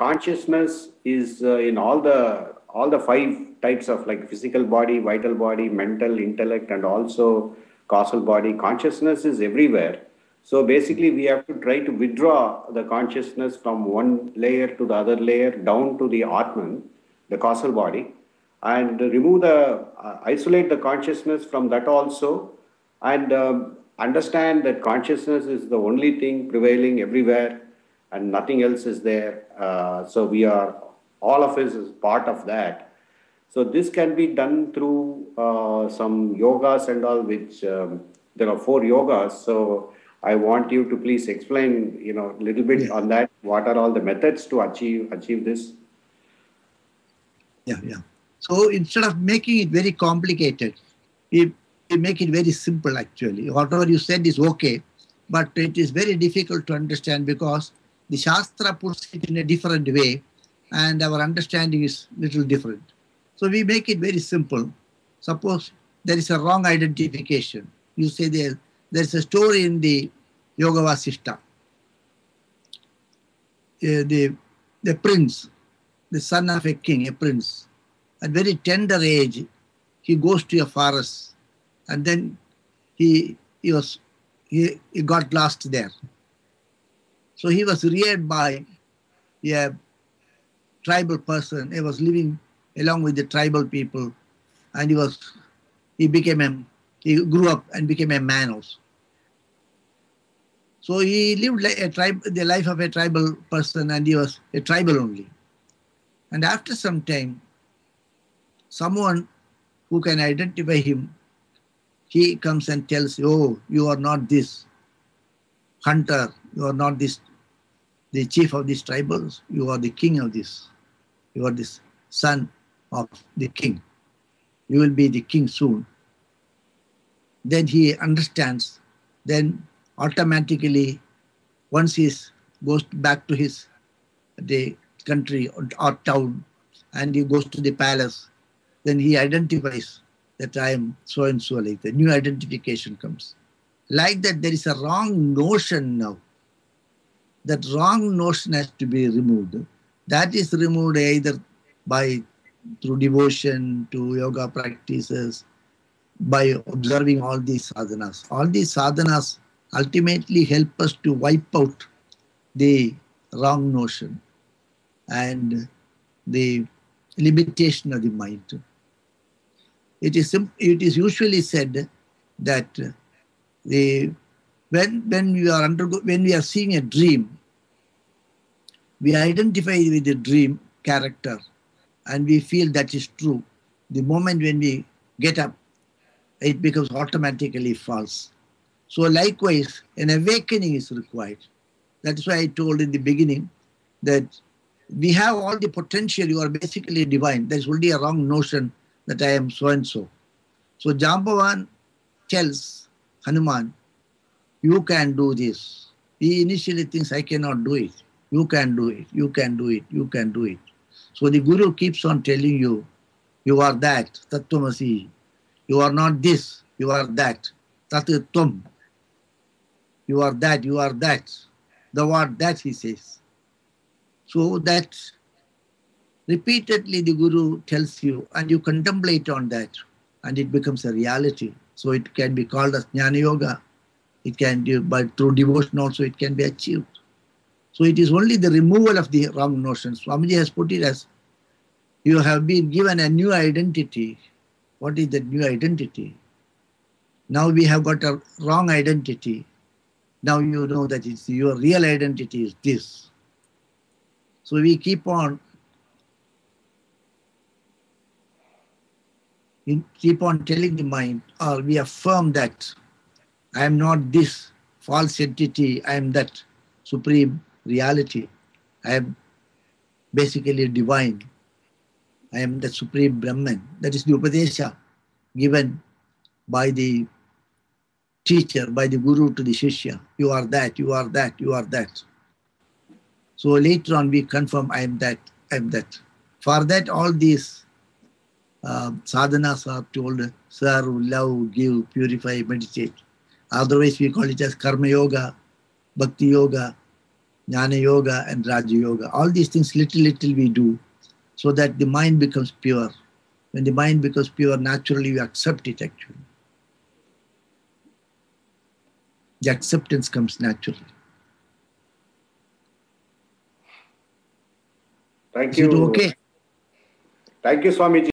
consciousness is in all the five types of like physical body, vital body, mental, intellect, and also causal body. Consciousness is everywhere. So basically, we have to try to withdraw the consciousness from one layer to the other layer down to the Atman, the causal body, and remove isolate the consciousness from that also, and understand that consciousness is the only thing prevailing everywhere and nothing else is there. So all of us is part of that. So this can be done through some yogas and all, which there are 4 yogas. So I want you to please explain, a little bit on that. What are all the methods to achieve this? Yeah. So instead of making it very complicated, we make it very simple actually. Whatever you said is okay, but it is very difficult to understand because the Shastra puts it in a different way and our understanding is little different. So we make it very simple. Suppose there is a wrong identification. You say there's a story in the Yoga Vasishta. The prince, the son of a king, a prince, at very tender age, he goes to a forest and then he got lost there. So he was reared by a tribal person. He was living along with the tribal people, and he grew up and became a man also. So he lived like the life of a tribal person, and he was a tribal only. And after some time, someone who can identify him, he comes and tells, "Oh, you are not this hunter, you are not the chief of these tribals, you are the king of this. You are this son of the king. You will be the king soon." Then he understands. Then automatically, once he goes back to the country or town, and he goes to the palace, then he identifies that I am so and so, like the new identification comes. Like that, there is a wrong notion now. That wrong notion has to be removed. That is removed either through devotion to yoga practices, by observing all these sadhanas. All these sadhanas ultimately help us to wipe out the wrong notion and the limitation of the mind. It is usually said that when we are seeing a dream, we identify with the dream character and we feel that is true. The moment when we get up, it becomes automatically false. So likewise, an awakening is required. That's why I told in the beginning that we have all the potential. You are basically divine. There's only a wrong notion that I am so-and-so. So Jambavan tells Hanuman, you can do this. He initially thinks, I cannot do it. You can do it. You can do it. You can do it. So the Guru keeps on telling you, you are that, Tattvamasi. You are not this, you are that. Tattvam. You are that, you are that. The word that, he says. So that repeatedly the Guru tells you and you contemplate on that and it becomes a reality. So it can be called as Jnana Yoga. It can be, but through devotion also it can be achieved. So it is only the removal of the wrong notions. Swamiji has put it as, you have been given a new identity. What is that new identity? Now we have got a wrong identity. Now you know that your real identity is this. So we keep on telling the mind, or we affirm that I am not this false entity, I am that supreme reality. I am basically divine. I am the supreme Brahman. That is the Upadesha given by the teacher, by the Guru to the Shishya. You are that, you are that, you are that. So later on we confirm I am that, I am that. For that all these sadhanas are told, serve, love, give, purify, meditate. Otherwise we call it as Karma Yoga, Bhakti Yoga, Jnana Yoga and Raja Yoga. All these things little we do so that the mind becomes pure. When the mind becomes pure, naturally you accept it actually. The acceptance comes naturally. Thank Is it you. okay? Thank you, Swamiji.